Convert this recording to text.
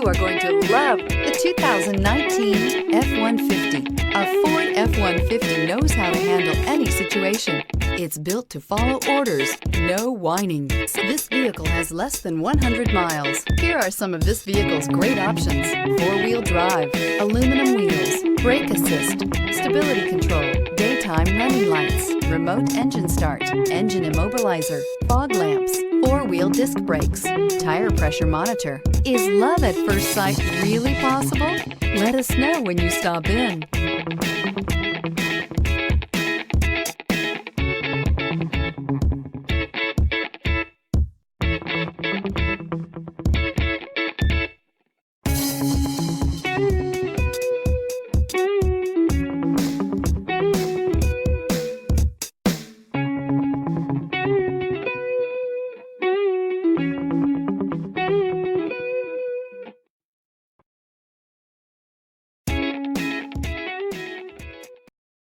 You are going to love the 2019 F-150. A Ford F-150 knows how to handle any situation. It's built to follow orders, no whining. This vehicle has less than 100 miles. Here are some of this vehicle's great options: four-wheel drive, aluminum wheels, brake assist, stability control, daytime running lights, remote engine start, engine immobilizer, fog lamps, four-wheel disc brakes, tire pressure monitor. Is love at first sight really possible? Let us know when you stop in.